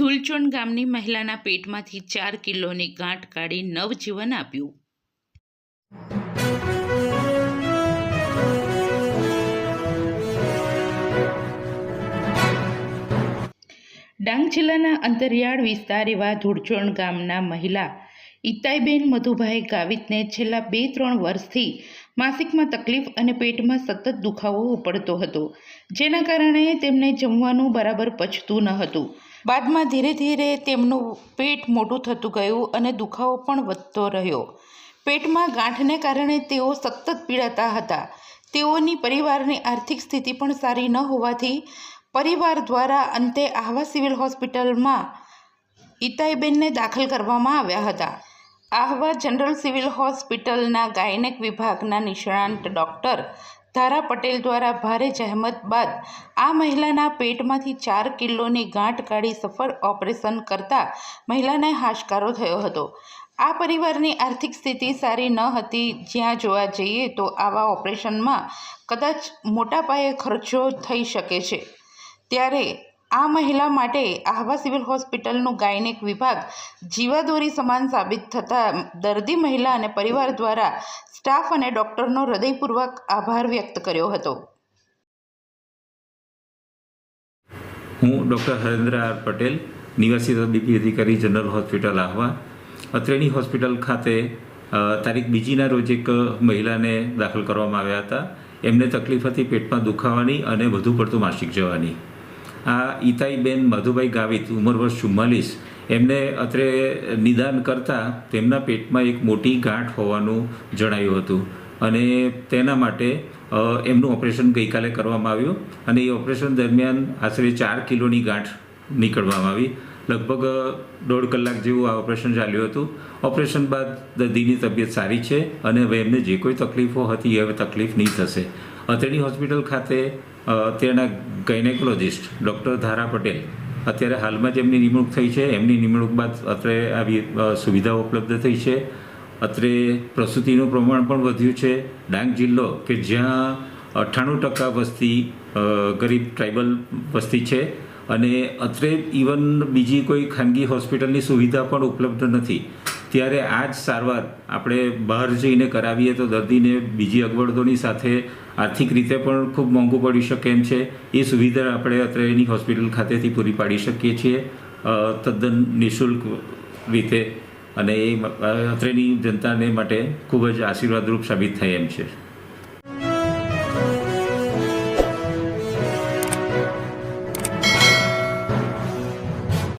ધુલચોણ ગામની મહિલાના પેટમાંથી 4 કિલોની ગાંઠ કાઢી નવજીવન આપ્યું। ડાંગ જિલ્લાના અંતરિયાળ વિસ્તાર એવા ધુલચોણ ગામના મહિલા ઇતાઈબેન મધુભાઈ ગાવિતને છેલ્લા 2-3 વર્ષથી માસિકમાં તકલીફ અને પેટમાં સતત દુખાવો પડતો હતો, જેના કારણે તેમને જમવાનું બરાબર પચતું ન હતું। બાદમાં ધીરે ધીરે તેમનું પેટ મોટું થતું ગયું અને દુખાવો પણ વધતો રહ્યો। પેટમાં ગાંઠને કારણે તેઓ સતત પીડાતા હતા। તેઓની પરિવારની આર્થિક સ્થિતિ પણ સારી ન હોવાથી પરિવાર દ્વારા અંતે આહવા સિવિલ હોસ્પિટલમાં ઇતાઈબેનને દાખલ કરવામાં આવ્યા હતા। આહવા જનરલ સિવિલ હોસ્પિટલના ગાયનેક વિભાગના નિષ્ણાંત ડૉક્ટર ધારા પટેલ દ્વારા ભારે જહેમત બાદ આ મહિલાના પેટમાંથી 4 કિલોની ગાંઠ કાઢી સફળ ઓપરેશન કરતા મહિલાને હાશકારો થયો હતો। આ પરિવારની આર્થિક સ્થિતિ સારી ન હતી, જ્યાં જોવા જઈએ તો આવા ઓપરેશનમાં કદાચ મોટા પાયે ખર્ચો થઈ શકે છે। ત્યારે આ મહિલા માટે આહવા સિવિલ હોસ્પિટલનું ગાયનેક વિભાગ જીવાદોરી સમાન સાબિત થતાં દર્દી મહિલા અને પરિવાર દ્વારા સ્ટાફ અને ડૉક્ટરનો હૃદયપૂર્વક આભાર વ્યક્ત કર્યો હતો। હું ડૉક્ટર હરેન્દ્ર આર પટેલ, નિવાસી તબીબી અધિકારી જનરલ હોસ્પિટલ આહવા અત્રેની હોસ્પિટલ ખાતે તારીખ 2ના રોજ એક મહિલાને દાખલ કરવામાં આવ્યા હતા। એમને તકલીફ હતી પેટમાં દુખાવાની અને વધુ પડતું માસિક જવાની। આ ઇતાઈબેન મધુભાઈ ગાવિત, ઉંમર વર્ષ 44, એમને અત્રે નિદાન કરતાં તેમના પેટમાં એક મોટી ગાંઠ હોવાનું જણાયું હતું અને તેના માટે એમનું ઓપરેશન ગઈકાલે કરવામાં આવ્યું અને એ ઓપરેશન દરમિયાન આશરે 4 કિલોની ગાંઠ નીકળવામાં આવી। લગભગ 1.5 કલાક જેવું આ ઓપરેશન ચાલ્યું હતું। ઓપરેશન બાદ દર્દીની તબિયત સારી છે અને હવે એમને જે કોઈ તકલીફો હતી એ હવે તકલીફ નહીં થશે। અત્રેની હોસ્પિટલ ખાતે તેના ગાયનેકોલોજિસ્ટ ડૉક્ટર ધારા પટેલ અત્યારે હાલમાં જ એમની નિમણૂક થઈ છે। એમની નિમણૂક બાદ અત્રે આવી સુવિધાઓ ઉપલબ્ધ થઈ છે। અત્રે પ્રસૂતિનું પ્રમાણ પણ વધ્યું છે। ડાંગ જિલ્લો કે જ્યાં 98% વસ્તી ગરીબ ટ્રાઇબલ વસ્તી છે અને અત્રે ઇવન બીજી કોઈ ખાનગી હોસ્પિટલની સુવિધા પણ ઉપલબ્ધ નથી, ત્યારે આ જ સારવાર આપણે બહાર જઈને કરાવીએ તો દર્દીને બીજી અગવડોની સાથે આર્થિક રીતે પણ ખૂબ મોંઘું પડી શકે એમ છે। એ સુવિધા આપણે અત્રેની હોસ્પિટલ ખાતેથી પૂરી પાડી શકીએ છીએ તદ્દન નિઃશુલ્ક રીતે, અને એ અત્રેની જનતાને માટે ખૂબ જ આશીર્વાદરૂપ સાબિત થાય એમ છે।